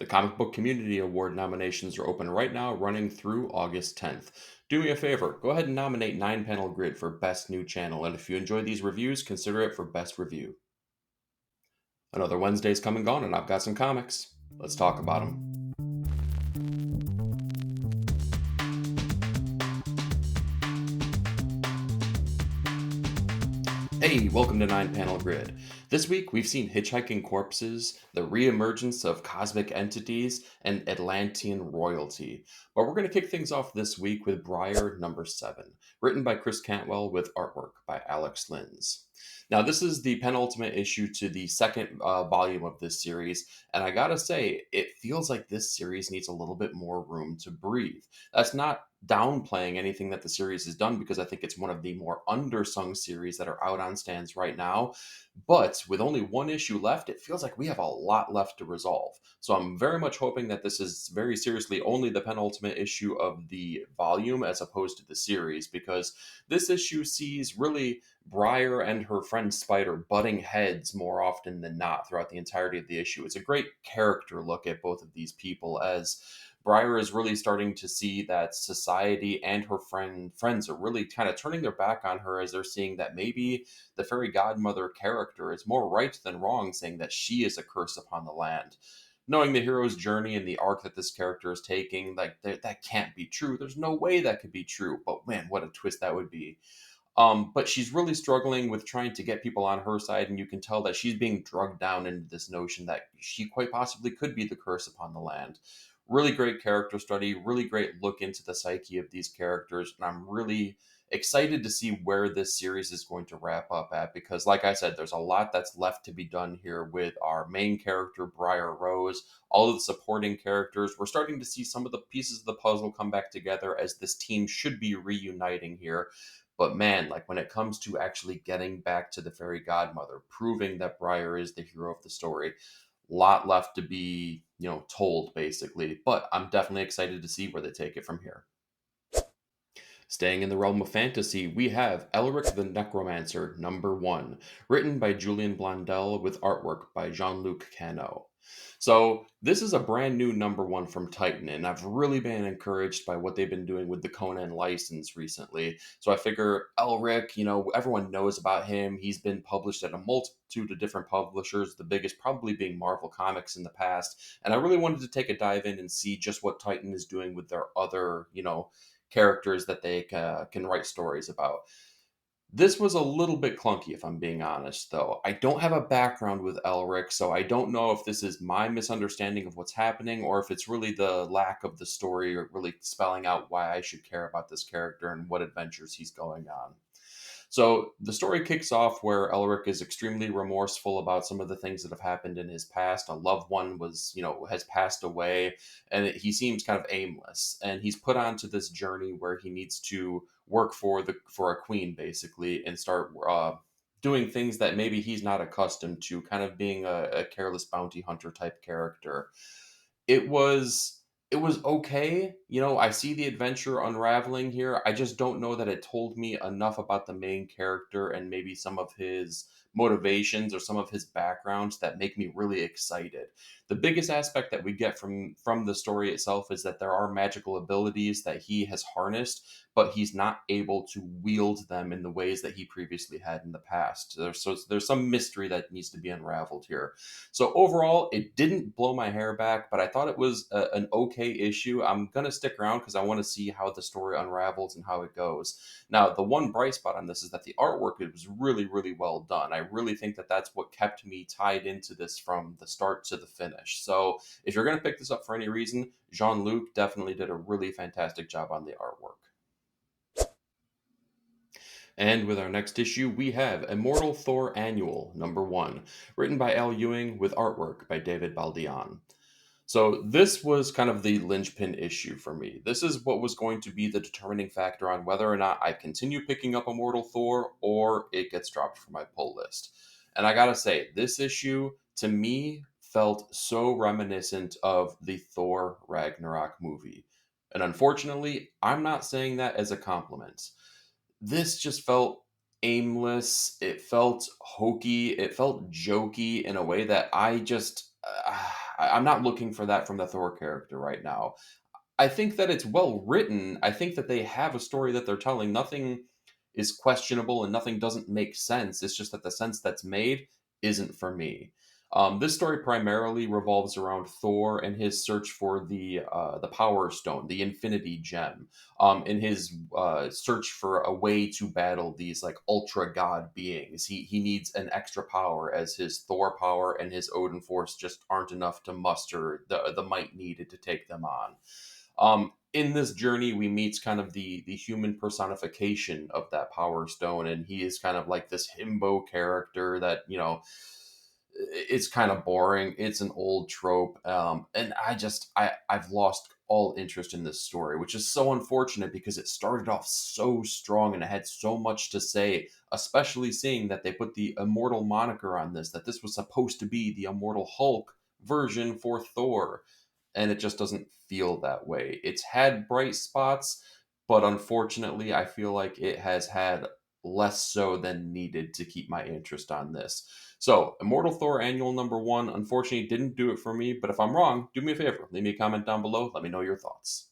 The Comic Book Community Award nominations are open right now, running through August 10th. Do me a favor, go ahead and nominate 9 Panel Grid for Best New Channel, and if you enjoy these reviews, consider it for Best Review. Another Wednesday's come and gone, and I've got some comics. Let's talk about them. Hey, welcome to 9 Panel Grid. This week we've seen hitchhiking corpses, the reemergence of cosmic entities, and Atlantean royalty. But we're going to kick things off this week with Briar number 7, written by Chris Cantwell with artwork by Alex Linz. Now, this is the penultimate issue to the second volume of this series, and I gotta say, it feels like this series needs a little bit more room to breathe. That's not downplaying anything that the series has done because I think it's one of the more undersung series that are out on stands right now. But with only one issue left, it feels like we have a lot left to resolve. So I'm very much hoping that this is very seriously only the penultimate issue of the volume as opposed to the series, because this issue sees really Briar and her friend Spider butting heads more often than not throughout the entirety of the issue. It's a great character look at both of these people as Briar is really starting to see that society and her friends are really kind of turning their back on her as they're seeing that maybe the fairy godmother character is more right than wrong, saying that she is a curse upon the land. Knowing the hero's journey and the arc that this character is taking, like that can't be true. There's no way that could be true. But man, what a twist that would be. But she's really struggling with trying to get people on her side, and you can tell that she's being drugged down into this notion that she quite possibly could be the curse upon the land. Really great character study, really great look into the psyche of these characters, and I'm really excited to see where this series is going to wrap up at because, like I said, there's a lot that's left to be done here with our main character, Briar Rose, all of the supporting characters. We're starting to see some of the pieces of the puzzle come back together as this team should be reuniting here. But man, like when it comes to actually getting back to the fairy godmother, proving that Briar is the hero of the story, lot left to be, told basically. But I'm definitely excited to see where they take it from here. Staying in the realm of fantasy, we have Elric the Necromancer number 1, written by Julian Blondell with artwork by Jean-Luc Cano. So this is a brand new number 1 from Titan, and I've really been encouraged by what they've been doing with the Conan license recently. So I figure Elric, everyone knows about him. He's been published at a multitude of different publishers, the biggest probably being Marvel Comics in the past. And I really wanted to take a dive in and see just what Titan is doing with their other, characters that they can write stories about. This was a little bit clunky, if I'm being honest, though. I don't have a background with Elric, so I don't know if this is my misunderstanding of what's happening or if it's really the lack of the story or really spelling out why I should care about this character and what adventures he's going on. So the story kicks off where Elric is extremely remorseful about some of the things that have happened in his past. A loved one has passed away, and he seems kind of aimless. And he's put onto this journey where he needs to work for a queen basically, and start doing things that maybe he's not accustomed to, kind of being a careless bounty hunter type character. It was okay. I see the adventure unraveling here. I just don't know that it told me enough about the main character and maybe some of his motivations or some of his backgrounds that make me really excited. The biggest aspect that we get from the story itself is that there are magical abilities that he has harnessed, but he's not able to wield them in the ways that he previously had in the past. There's some mystery that needs to be unraveled here. So overall, it didn't blow my hair back, but I thought it was an okay issue. I'm gonna stick around because I want to see how the story unravels and how it goes. Now, the one bright spot on this is that the artwork it was really, really well done. I really think that that's what kept me tied into this from the start to the finish. So if you're gonna pick this up for any reason, Jean-Luc definitely did a really fantastic job on the artwork. And with our next issue, we have Immortal Thor Annual number 1, written by Al Ewing with artwork by David Baldeon. So this was kind of the linchpin issue for me. This is what was going to be the determining factor on whether or not I continue picking up Immortal Thor or it gets dropped from my pull list. And I gotta say, this issue to me felt so reminiscent of the Thor Ragnarok movie. And unfortunately, I'm not saying that as a compliment. This just felt aimless. It felt hokey. It felt jokey in a way that I'm not looking for that from the Thor character right now. I think that it's well written. I think that they have a story that they're telling. Nothing is questionable and nothing doesn't make sense. It's just that the sense that's made isn't for me. This story primarily revolves around Thor and his search for the Power Stone, the Infinity Gem, in his search for a way to battle these like ultra god beings. He needs an extra power as his Thor power and his Odin force just aren't enough to muster the might needed to take them on. In this journey, we meet kind of the human personification of that Power Stone, and he is kind of like this himbo character that it's kind of boring. It's an old trope, and I've lost all interest in this story, which is so unfortunate because it started off so strong and it had so much to say. Especially seeing that they put the Immortal moniker on this, that this was supposed to be the Immortal Hulk version for Thor, and it just doesn't feel that way. It's had bright spots, but unfortunately, I feel like it has had less so than needed to keep my interest on this. So, Immortal Thor Annual #1, unfortunately, didn't do it for me, but if I'm wrong, do me a favor. Leave me a comment down below. Let me know your thoughts.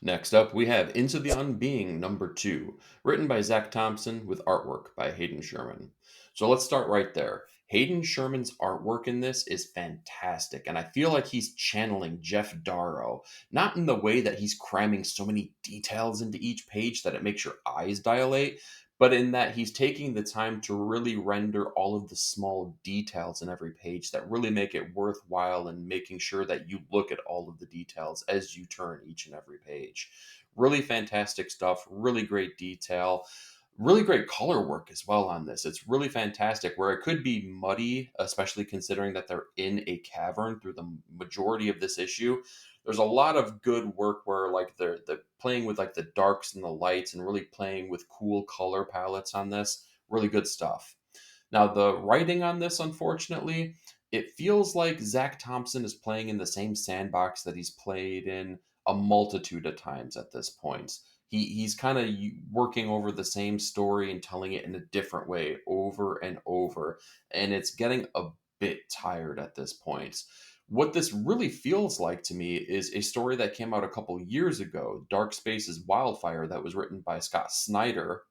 Next up, we have Into the Unbeing #2, written by Zach Thompson with artwork by Hayden Sherman. So let's start right there. Hayden Sherman's artwork in this is fantastic, and I feel like he's channeling Jeff Darrow, not in the way that he's cramming so many details into each page that it makes your eyes dilate, but in that he's taking the time to really render all of the small details in every page that really make it worthwhile and making sure that you look at all of the details as you turn each and every page. Really fantastic stuff, really great detail, really great color work as well on this. It's really fantastic where it could be muddy, especially considering that they're in a cavern through the majority of this issue. There's a lot of good work where like they're playing with like the darks and the lights and really playing with cool color palettes on this. Really good stuff. Now, the writing on this, unfortunately, it feels like Zach Thompson is playing in the same sandbox that he's played in a multitude of times at this point. He's kind of working over the same story and telling it in a different way over and over, and it's getting a bit tired at this point. What this really feels like to me is a story that came out a couple years ago, Dark Spaces Wildfire, that was written by Scott Snyder.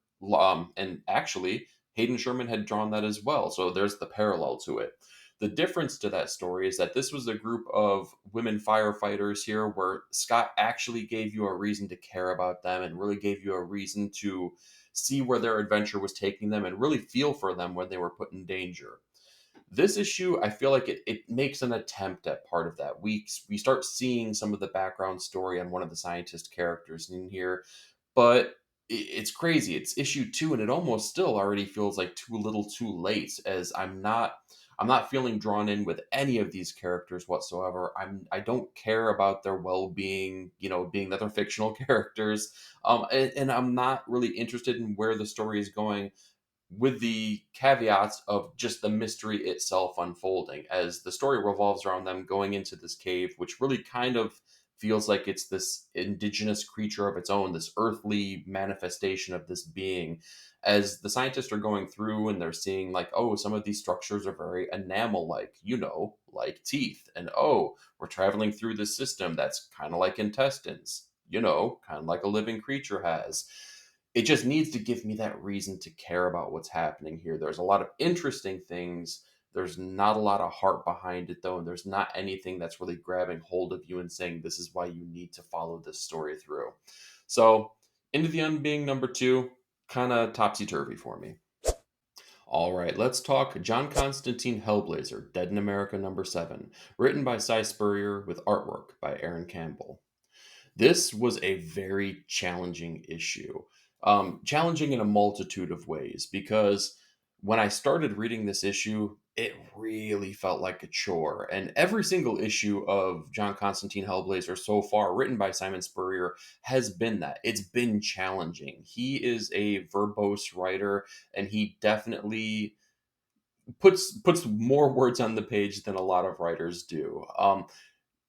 And actually, Hayden Sherman had drawn that as well. So there's the parallel to it. The difference to that story is that this was a group of women firefighters here where Scott actually gave you a reason to care about them and really gave you a reason to see where their adventure was taking them and really feel for them when they were put in danger. This issue, I feel like it makes an attempt at part of that. We start seeing some of the background story on one of the scientist characters in here, but it's crazy. It's issue 2, and it almost still already feels like too little, too late. As I'm not feeling drawn in with any of these characters whatsoever. I don't care about their well being. Being that they're fictional characters, and I'm not really interested in where the story is going, with the caveats of just the mystery itself unfolding as the story revolves around them going into this cave, which really kind of feels like it's this indigenous creature of its own, this earthly manifestation of this being. As the scientists are going through and they're seeing, like, oh, some of these structures are very enamel like, like teeth. And oh, we're traveling through this system that's kind of like intestines, kind of like a living creature has. It just needs to give me that reason to care about what's happening here. There's a lot of interesting things. There's not a lot of heart behind it, though, and there's not anything that's really grabbing hold of you and saying this is why you need to follow this story through. So, Into the Unbeing #2, kind of topsy turvy for me. All right, let's talk John Constantine Hellblazer, Dead in America #7, written by Cy Spurrier with artwork by Aaron Campbell. This was a very challenging issue. Challenging in a multitude of ways because when I started reading this issue, it really felt like a chore. And every single issue of John Constantine Hellblazer so far, written by Simon Spurrier, has been that. It's been challenging. He is a verbose writer, and he definitely puts more words on the page than a lot of writers do.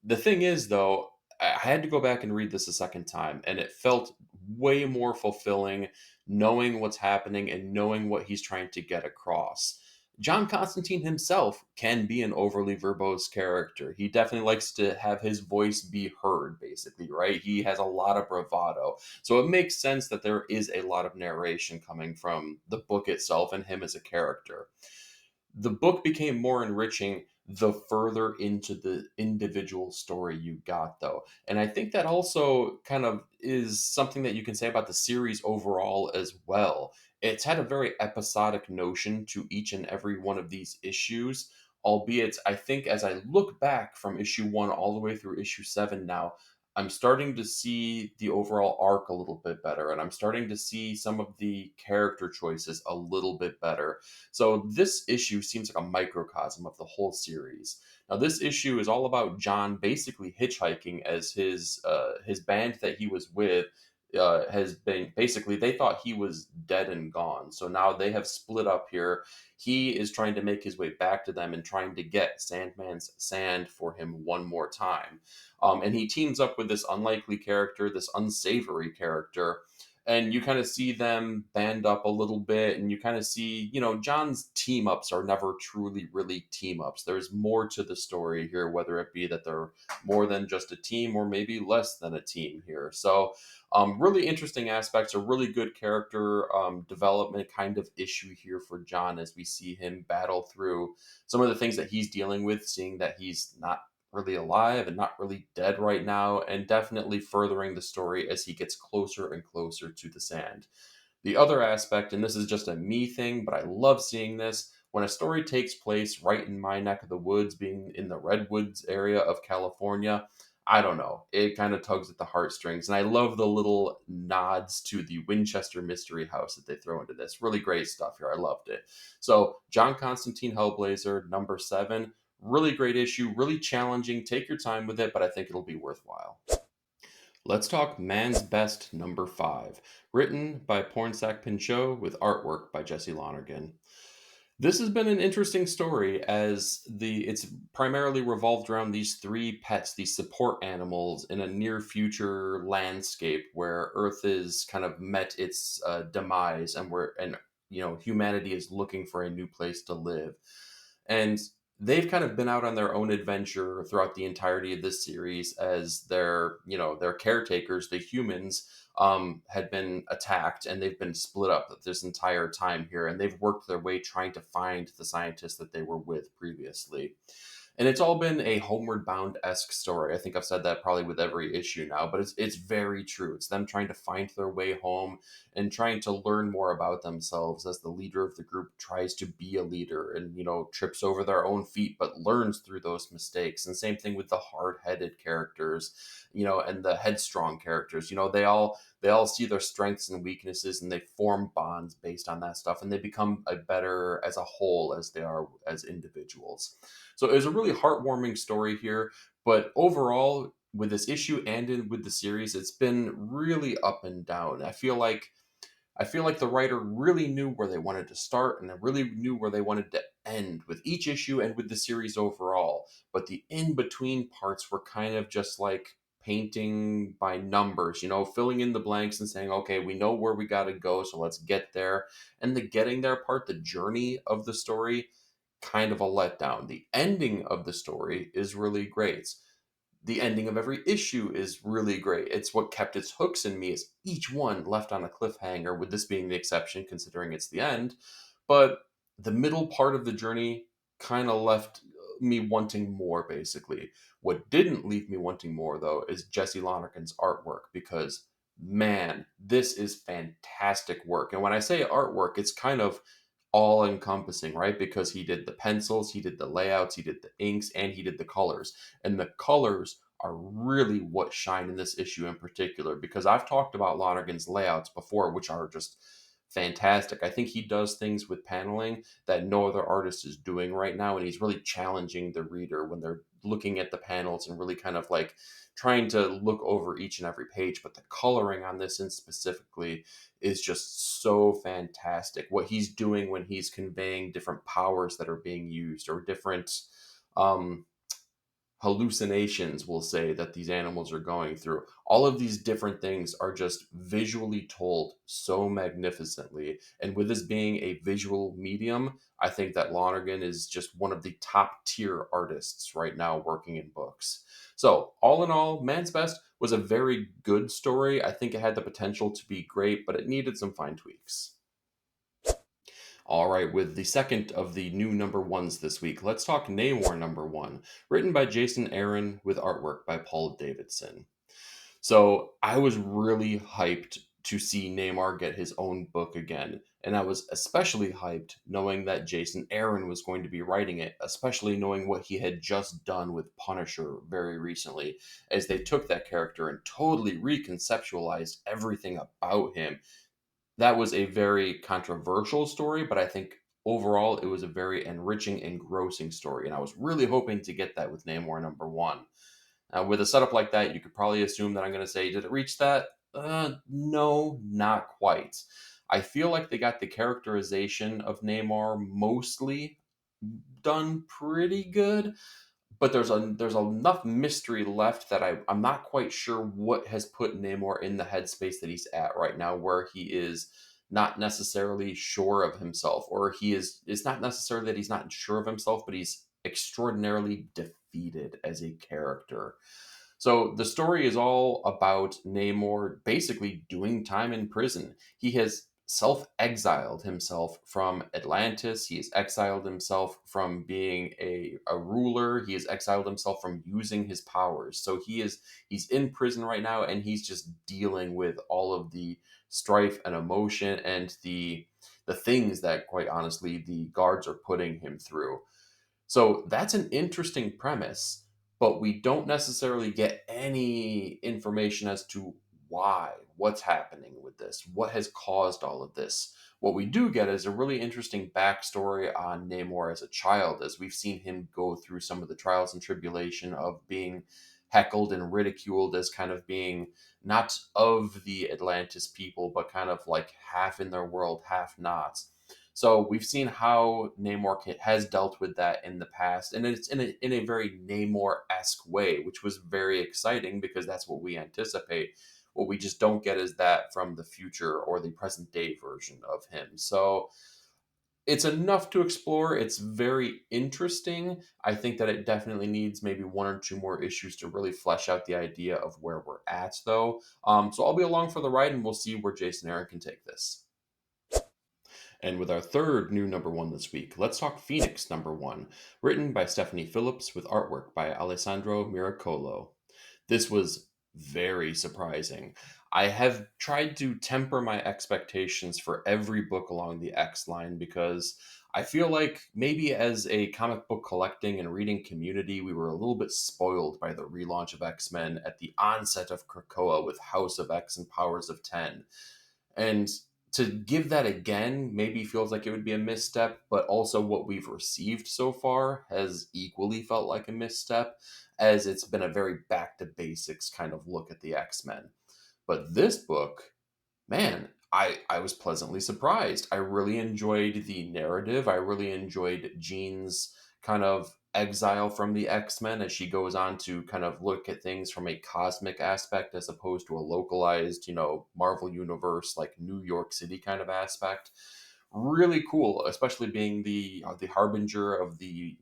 The thing is, though, I had to go back and read this a second time, and it felt way more fulfilling knowing what's happening and knowing what he's trying to get across. John Constantine himself can be an overly verbose character. He definitely likes to have his voice be heard, basically, right? He has a lot of bravado. So it makes sense that there is a lot of narration coming from the book itself and him as a character. The book became more enriching the further into the individual story you got, though. And I think that also kind of is something that you can say about the series overall as well. It's had a very episodic notion to each and every one of these issues, albeit I think as I look back from issue 1 all the way through issue 7 now, I'm starting to see the overall arc a little bit better, and I'm starting to see some of the character choices a little bit better. So this issue seems like a microcosm of the whole series. Now, this issue is all about John basically hitchhiking as his band that he was with has been basically they thought he was dead and gone. So now they have split up here. He is trying to make his way back to them and trying to get Sandman's sand for him one more time. And he teams up with this unlikely character, this unsavory character, and you kind of see them band up a little bit, and you kind of see, John's team ups are never truly really team ups. There's more to the story here, whether it be that they're more than just a team or maybe less than a team here. So really interesting aspects, a really good character development kind of issue here for John as we see him battle through some of the things that he's dealing with, seeing that he's not really alive and not really dead right now, and definitely furthering the story as he gets closer and closer to the sand. The other aspect, and this is just a me thing, but I love seeing this, when a story takes place right in my neck of the woods, being in the Redwoods area of California, I don't know. It kind of tugs at the heartstrings. And I love the little nods to the Winchester Mystery House that they throw into this. Really great stuff here. I loved it. So, John Constantine Hellblazer, number 7. Really great issue, really challenging. Take your time with it, but I think it'll be worthwhile. Let's talk Man's Best number 5, written by Pornsak Pinchot with artwork by Jesse Lonergan. This has been an interesting story as it's primarily revolved around these 3 pets, these support animals in a near future landscape where Earth is kind of met its demise, and humanity is looking for a new place to live. And they've kind of been out on their own adventure throughout the entirety of this series as their caretakers, the humans, had been attacked, and they've been split up this entire time here, and they've worked their way trying to find the scientists that they were with previously. And it's all been a homeward bound esque story. I think I've said that probably with every issue now, but it's very true. It's them trying to find their way home and trying to learn more about themselves as the leader of the group tries to be a leader, and trips over their own feet but learns through those mistakes. And same thing with the hard-headed characters, and the headstrong characters. They all see their strengths and weaknesses, and they form bonds based on that stuff, and they become a better as a whole as they are as individuals. So it was a really heartwarming story here, but overall, with this issue and with the series, it's been really up and down. I feel like the writer really knew where they wanted to start, and they really knew where they wanted to end with each issue and with the series overall. But the in between parts were kind of just like painting by numbers, filling in the blanks and saying, okay, we know where we got to go, so let's get there. And the getting there part, the journey of the story, kind of a letdown. The ending of the story is really great. The ending of every issue is really great. It's what kept its hooks in me, is each one left on a cliffhanger, with this being the exception considering it's the end. But the middle part of the journey kind of left me wanting more, basically. What didn't leave me wanting more, though, is Jesse Lonergan's artwork, because man, this is fantastic work. And when I say artwork, it's kind of all encompassing, right? Because he did the pencils, he did the layouts, he did the inks, and he did the colors. And the colors are really what shine in this issue in particular, because I've talked about Lonergan's layouts before, which are just fantastic. I think he does things with paneling that no other artist is doing right now, and he's really challenging the reader when they're looking at the panels and really kind of like trying to look over each and every page. But the coloring on this in specifically is just so fantastic. What he's doing when he's conveying different powers that are being used, or different um hallucinations, we'll say, that these animals are going through. All of these different things are just visually told so magnificently. And with this being a visual medium, I think that Lonergan is just one of the top tier artists right now working in books. So, all in all, Man's Best was a very good story. I think it had the potential to be great, but it needed some fine tweaks. All right, with the second of the new number ones this week, let's talk Namor number one, written by Jason Aaron with artwork by Paul Davidson. So I was really hyped to see Namor get his own book again. And I was especially hyped knowing that Jason Aaron was going to be writing it, especially knowing what he had just done with Punisher very recently, as they took that character and totally reconceptualized everything about him. That was a very controversial story, but I think overall it was a very enriching, engrossing story. And I was really hoping to get that with Namor number one. With a setup like that, you could probably assume that I'm going to say, did it reach that? No, not quite. I feel like they got the characterization of Namor mostly done pretty good, but there's enough mystery left that I'm not quite sure what has put Namor in the headspace that he's at right now, where he is not necessarily sure of himself, or he is it's not necessarily that he's not sure of himself, but he's extraordinarily defeated as a character. So the story is all about Namor basically doing time in prison. He has self exiled himself from Atlantis. He has exiled himself from being a ruler. He has exiled himself from using his powers. So he's in prison right now, and he's just dealing with all of the strife and emotion and the things that, quite honestly, the guards are putting him through. So that's an interesting premise, but we don't necessarily get any information as to why, what's happening with this, what has caused all of this. What we do get is a really interesting backstory on Namor as a child, as we've seen him go through some of the trials and tribulation of being heckled and ridiculed as kind of being not of the Atlantis people, but kind of like half in their world, half not. So we've seen how has dealt with that in the past, and it's in a very Namor-esque way, which was very exciting because that's what we anticipate. What we just don't get is that from the future or the present day version of him. So it's enough to explore. It's very interesting. I think that it definitely needs maybe one or two more issues to really flesh out the idea of where we're at, though. So I'll be along for the ride, and we'll see where Jason Aaron can take this. And with our third new number one this week, let's talk Phoenix number one, written by Stephanie Phillips with artwork by Alessandro Miracolo. This was very surprising. I have tried to temper my expectations for every book along the X line because I feel like maybe as a comic book collecting and reading community, we were a little bit spoiled by the relaunch of X Men at the onset of Krakoa with House of X and Powers of 10. And to give that again maybe feels like it would be a misstep, but also what we've received so far has equally felt like a misstep, as it's been a very back to basics kind of look at the X-Men. But this book, man, I was pleasantly surprised. I really enjoyed the narrative. I really enjoyed Jean's kind of exile from the X-Men as she goes on to kind of look at things from a cosmic aspect as opposed to a localized, Marvel universe like New York City kind of aspect. Really cool, especially being the harbinger of the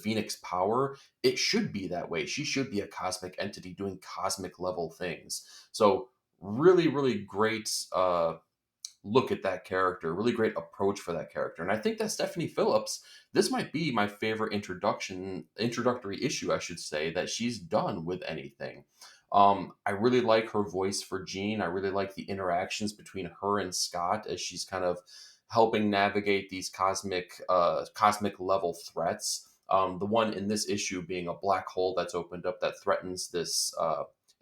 Phoenix power. It should be that way. She should be a cosmic entity doing cosmic level things. So really, really great look at that character, really great approach for that character. And I think that Stephanie Phillips, this might be my favorite introductory issue, I should say, that she's done with anything. I really like her voice for Jean. I really like the interactions between her and Scott as she's kind of helping navigate these cosmic level threats. The one in this issue being a black hole that's opened up that threatens this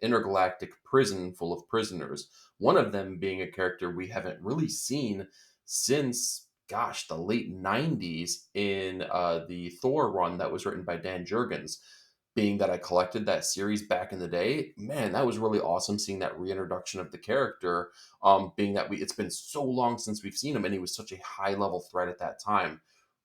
intergalactic prison full of prisoners. One of them being a character we haven't really seen since, gosh, the late 90s in the Thor run that was written by Dan Jurgens. Being that I collected that series back in the day, man, that was really awesome seeing that reintroduction of the character. Being that it's been so long since we've seen him, and he was such a high level threat at that time.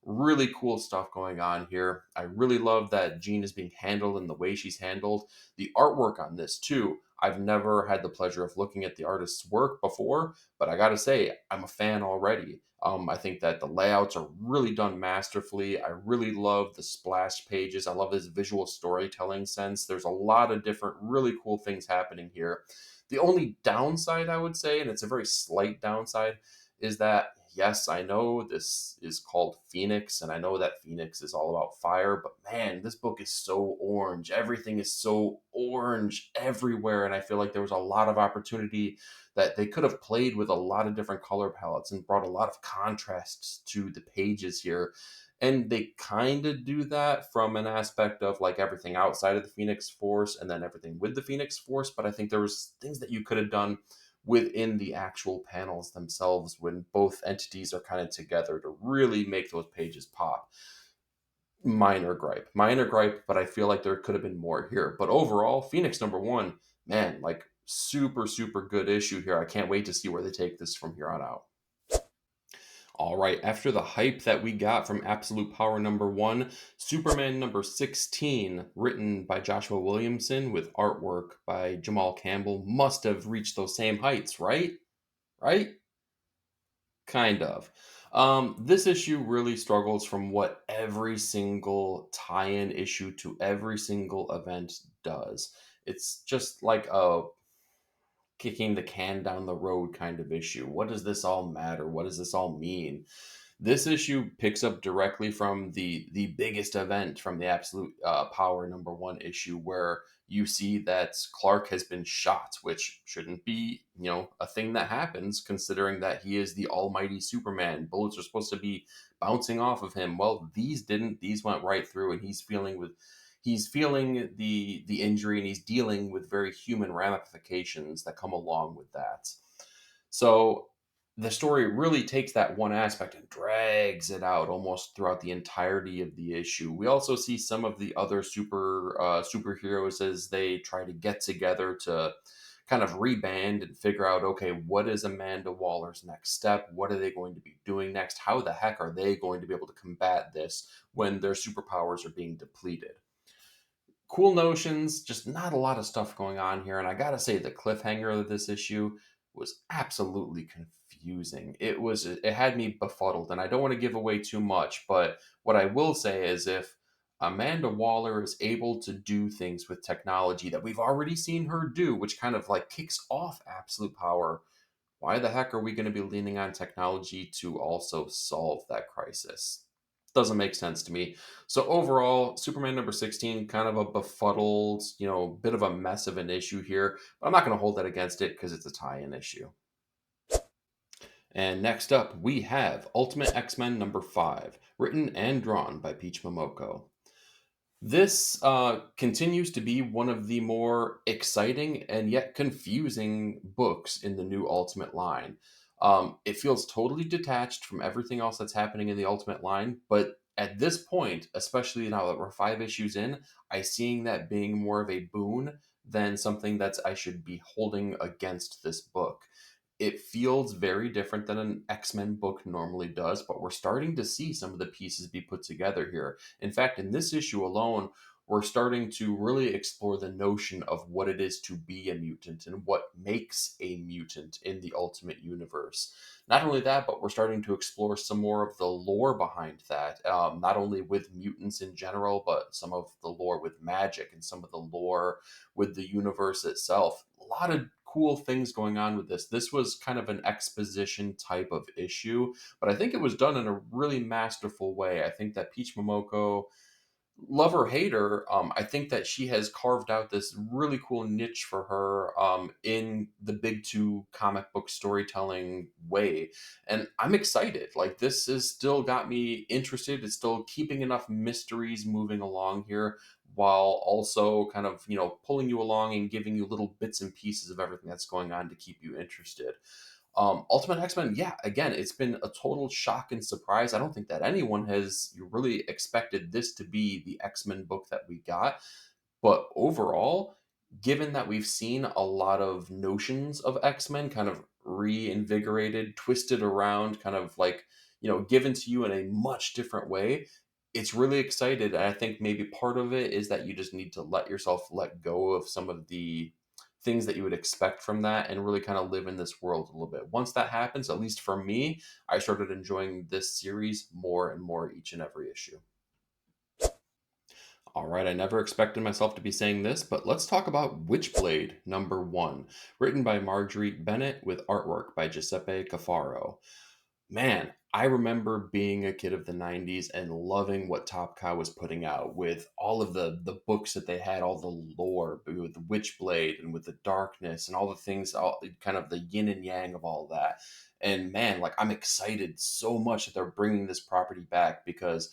Really cool stuff going on here. I really love that Jean is being handled and the way she's handled. The artwork on this, too. I've never had the pleasure of looking at the artist's work before, but I gotta say, I'm a fan already. I think that the layouts are really done masterfully. I really love the splash pages. I love this visual storytelling sense. There's a lot of different really cool things happening here. The only downside, I would say, and it's a very slight downside, is that yes, I know this is called Phoenix, and I know that Phoenix is all about fire, but man, this book is so orange. Everything is so orange everywhere, and I feel like there was a lot of opportunity that they could have played with a lot of different color palettes and brought a lot of contrasts to the pages here. And they kind of do that from an aspect of like everything outside of the Phoenix Force and then everything with the Phoenix Force. But I think there was things that you could have done within the actual panels themselves when both entities are kind of together to really make those pages pop. Minor gripe, but I feel like there could have been more here. But overall, Phoenix #1, man, like super, super good issue here. I can't wait to see where they take this from here on out. All right, after the hype that we got from Absolute Power #1, Superman #16, written by Joshua Williamson with artwork by Jamal Campbell, must have reached those same heights, right? Right? Kind of. This issue really struggles from what every single tie-in issue to every single event does. It's just like a kicking the can down the road kind of issue. What does this all matter? What does this all mean? This issue picks up directly from the biggest event from the Absolute Power #1 issue, where you see that Clark has been shot, which shouldn't be a thing that happens, considering that he is the almighty Superman. Bullets are supposed to be bouncing off of him. Well, these didn't. These went right through, and he's feeling the injury, and he's dealing with very human ramifications that come along with that. So the story really takes that one aspect and drags it out almost throughout the entirety of the issue. We also see some of the other superheroes as they try to get together to kind of reband and figure out, okay, what is Amanda Waller's next step? What are they going to be doing next? How the heck are they going to be able to combat this when their superpowers are being depleted? Cool notions, just not a lot of stuff going on here. And I gotta say, the cliffhanger of this issue was absolutely confusing. It had me befuddled, and I don't want to give away too much, but what I will say is if Amanda Waller is able to do things with technology that we've already seen her do, which kind of like kicks off Absolute Power, why the heck are we going to be leaning on technology to also solve that crisis? Doesn't make sense to me. So overall, Superman #16, kind of a befuddled, bit of a mess of an issue here. But I'm not going to hold that against it because it's a tie-in issue. And next up, we have Ultimate X-Men #5, written and drawn by Peach Momoko. This continues to be one of the more exciting and yet confusing books in the new Ultimate line. It feels totally detached from everything else that's happening in the Ultimate line, but at this point, especially now that we're 5 issues in, I seeing that being more of a boon than something that I should be holding against this book. It feels very different than an X-Men book normally does, but we're starting to see some of the pieces be put together here. In fact, in this issue alone, we're starting to really explore the notion of what it is to be a mutant and what makes a mutant in the Ultimate Universe. Not only that, but we're starting to explore some more of the lore behind that, not only with mutants in general, but some of the lore with magic and some of the lore with the universe itself. A lot of cool things going on with this. This was kind of an exposition type of issue, but I think it was done in a really masterful way. I think that Peach Momoko, love or hate her, I think that she has carved out this really cool niche for her in the big two comic book storytelling way. And I'm excited. Like, this has still got me interested. It's still keeping enough mysteries moving along here while also kind of, pulling you along and giving you little bits and pieces of everything that's going on to keep you interested. Ultimate X-Men, yeah, again, it's been a total shock and surprise. I don't think that anyone has really expected this to be the X-Men book that we got. But overall, given that we've seen a lot of notions of X-Men kind of reinvigorated, twisted around, kind of like, given to you in a much different way. It's really excited. And I think maybe part of it is that you just need to let yourself let go of some of the things that you would expect from that and really kind of live in this world a little bit. Once that happens, at least for me, I started enjoying this series more and more each and every issue. All right, I never expected myself to be saying this, but let's talk about Witchblade #1, written by Marjorie Bennett with artwork by Giuseppe Cafaro. Man, I remember being a kid of the 90s and loving what Top Cow was putting out with all of the books that they had, all the lore with the Witchblade and with the darkness and all the things, all kind of the yin and yang of all that. And man, like I'm excited so much that they're bringing this property back because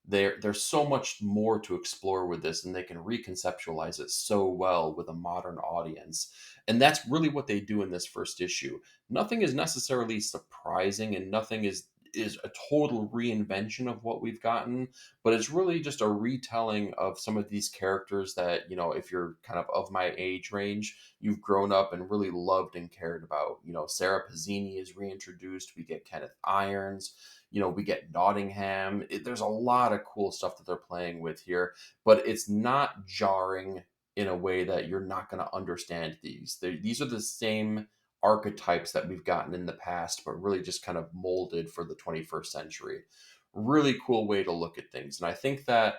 there's so much more to explore with this, and they can reconceptualize it so well with a modern audience. And that's really what they do in this first issue. Nothing is necessarily surprising, and nothing is a total reinvention of what we've gotten, but it's really just a retelling of some of these characters that, if you're kind of my age range, you've grown up and really loved and cared about. Sarah Pazzini is reintroduced. We get Kenneth Irons. We get Nottingham. There's a lot of cool stuff that they're playing with here, but it's not jarring in a way that you're not going to understand these. These are the same archetypes that we've gotten in the past, but really just kind of molded for the 21st century. Really cool way to look at things. And I think that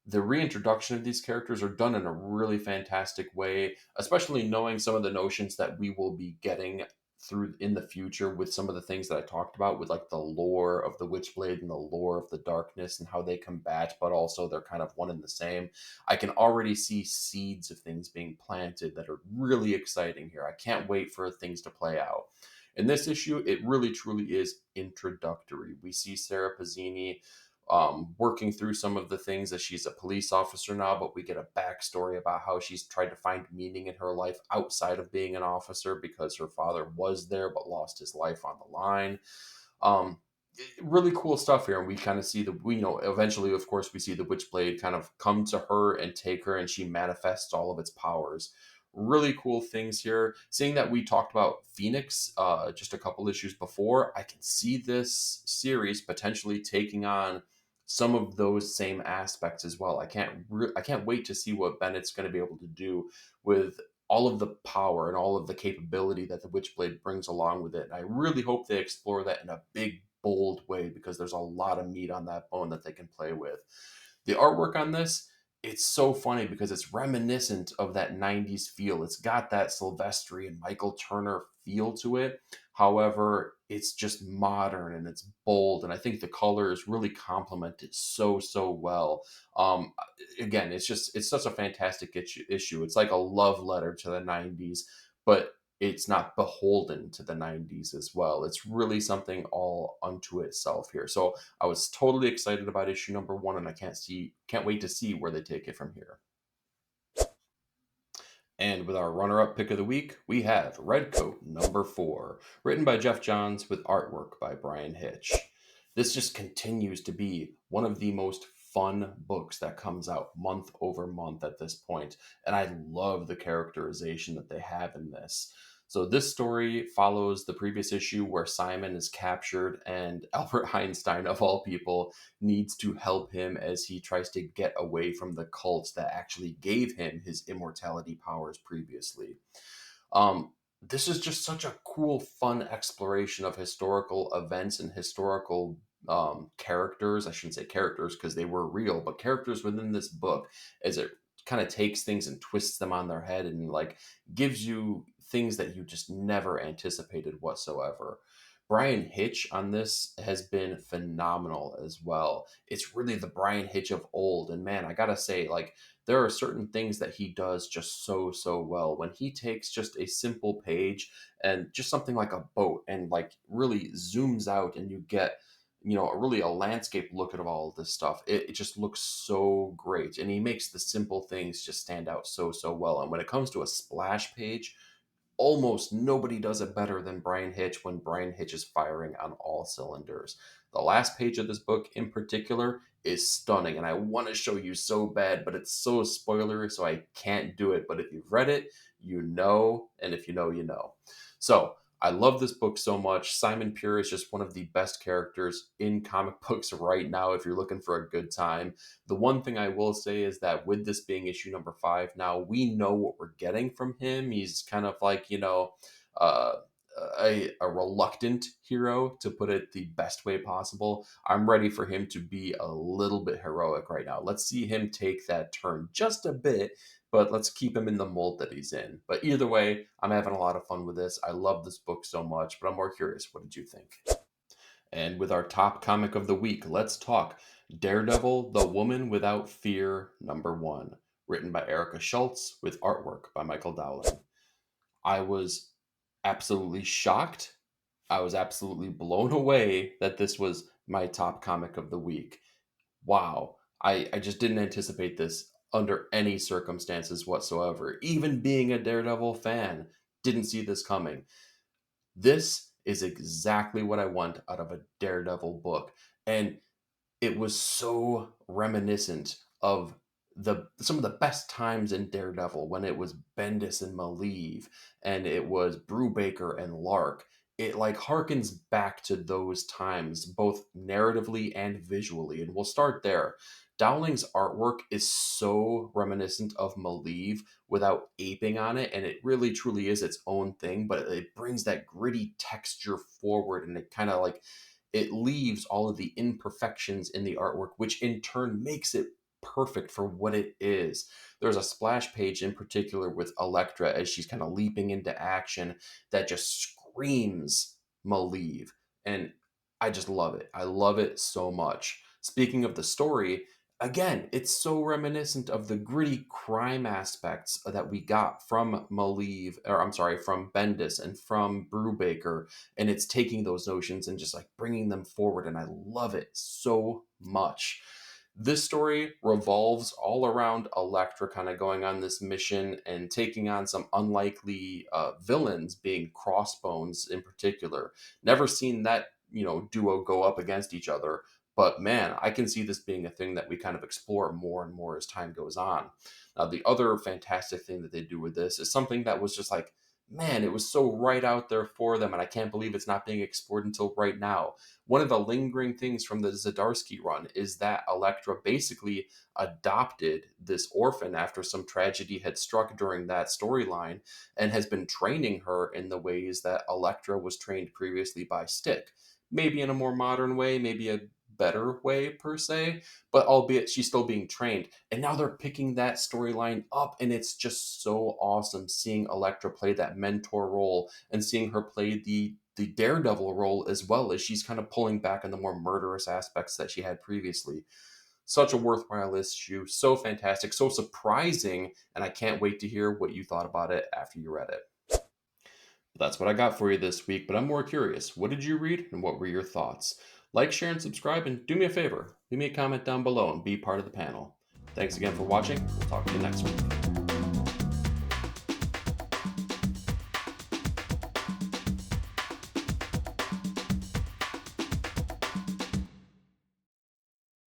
the reintroduction of these characters are done in a really fantastic way, especially knowing some of the notions that we will be getting through in the future with some of the things that I talked about with like the lore of the Witchblade and the lore of the darkness and how they combat, but also they're kind of one and the same. I can already see seeds of things being planted that are really exciting here. I can't wait for things to play out. In this issue, it really truly is introductory. We see Sarah Pazzini working through some of the things as she's a police officer now, but we get a backstory about how she's tried to find meaning in her life outside of being an officer because her father was there but lost his life on the line. Um, really cool stuff here, and we kind of see eventually, of course, we see the Witchblade kind of come to her and take her, and she manifests all of its powers. Really cool things here. Seeing that we talked about Phoenix just a couple issues before, I can see this series potentially taking on some of those same aspects as well. I can't wait to see what Bennett's going to be able to do with all of the power and all of the capability that the Witchblade brings along with it. And I really hope they explore that in a big, bold way because there's a lot of meat on that bone that they can play with. The artwork on this, it's so funny because it's reminiscent of that 90s feel. It's got that Silvestri and Michael Turner feel to it. However, it's just modern and it's bold. And I think the colors really complement it so, so well. Again, it's such a fantastic issue. It's like a love letter to the 90s, but it's not beholden to the 90s as well. It's really something all unto itself here. So I was totally excited about issue #1, and I can't wait to see where they take it from here. And with our runner-up pick of the week, we have Redcoat #4, written by Jeff Johns with artwork by Brian Hitch. This just continues to be one of the most fun books that comes out month over month at this point, and I love the characterization that they have in this. So this story follows the previous issue where Simon is captured and Albert Einstein, of all people, needs to help him as he tries to get away from the cult that actually gave him his immortality powers previously. This is just such a cool, fun exploration of historical events and historical characters. I shouldn't say characters because they were real, but characters within this book as it kind of takes things and twists them on their head and like gives you things that you just never anticipated whatsoever. Brian Hitch on this has been phenomenal as well. It's really the Brian Hitch of old. And man, I gotta say, like, there are certain things that he does just so, so well. When he takes just a simple page and just something like a boat and like really zooms out and you get a landscape look at all of this stuff. It just looks so great. And he makes the simple things just stand out so, so well. And when it comes to a splash page, almost nobody does it better than Brian Hitch when Brian Hitch is firing on all cylinders. The last page of this book in particular is stunning, and I want to show you so bad, but it's so spoilery, so I can't do it. But if you've read it, you know, and if you know, you know. So I love this book so much. Simon Pure is just one of the best characters in comic books right now if you're looking for a good time. The one thing I will say is that with this being issue number 5 now, we know what we're getting from him. He's kind of like, uh, a reluctant hero, to put it the best way possible. I'm ready for him to be a little bit heroic right now. Let's see him take that turn just a bit, but let's keep him in the mold that he's in. But either way, I'm having a lot of fun with this. I love this book so much, but I'm more curious. What did you think? And with our top comic of the week, let's talk Daredevil, The Woman Without Fear, #1, written by Erica Schultz with artwork by Michael Dowling. I was absolutely shocked. I was absolutely blown away that this was my top comic of the week. Wow. I just didn't anticipate this under any circumstances whatsoever. Even being a Daredevil fan, didn't see this coming. This is exactly what I want out of a Daredevil book. And it was so reminiscent of some of the best times in Daredevil, when it was Bendis and Malieve and it was Brubaker and Lark. It like harkens back to those times, both narratively and visually. And we'll start there. Dowling's artwork is so reminiscent of Malieve without aping on it, and it really truly is its own thing, but it brings that gritty texture forward, and it kind of like it leaves all of the imperfections in the artwork, which in turn makes it perfect for what it is. There's a splash page in particular with Elektra as she's kind of leaping into action that just screams Malieve. And I just love it. I love it so much. Speaking of the story, again, it's so reminiscent of the gritty crime aspects that we got from Malieve, or I'm sorry, from Bendis and from Brubaker, and it's taking those notions and just like bringing them forward, and I love it so much. This story revolves all around Elektra kind of going on this mission and taking on some unlikely villains, being Crossbones in particular. Never seen that duo go up against each other, but man, I can see this being a thing that we kind of explore more and more as time goes on. Now, the other fantastic thing that they do with this is something that was just like, man, it was so right out there for them, and I can't believe it's not being explored until right now. One of the lingering things from the Zdarsky run is that Elektra basically adopted this orphan after some tragedy had struck during that storyline, and has been training her in the ways that Elektra was trained previously by Stick. Maybe in a more modern way, maybe a better way per se, but albeit she's still being trained. And now they're picking that storyline up, and it's just so awesome seeing Elektra play that mentor role and seeing her play the Daredevil role as well, as she's kind of pulling back on the more murderous aspects that she had previously. Such a worthwhile issue, so fantastic, so surprising, and I can't wait to hear what you thought about it after you read it. That's what I got for you this week, but I'm more curious. What did you read and what were your thoughts? Like, share, and subscribe, and do me a favor. Leave me a comment down below and be part of the panel. Thanks again for watching. We'll talk to you next week.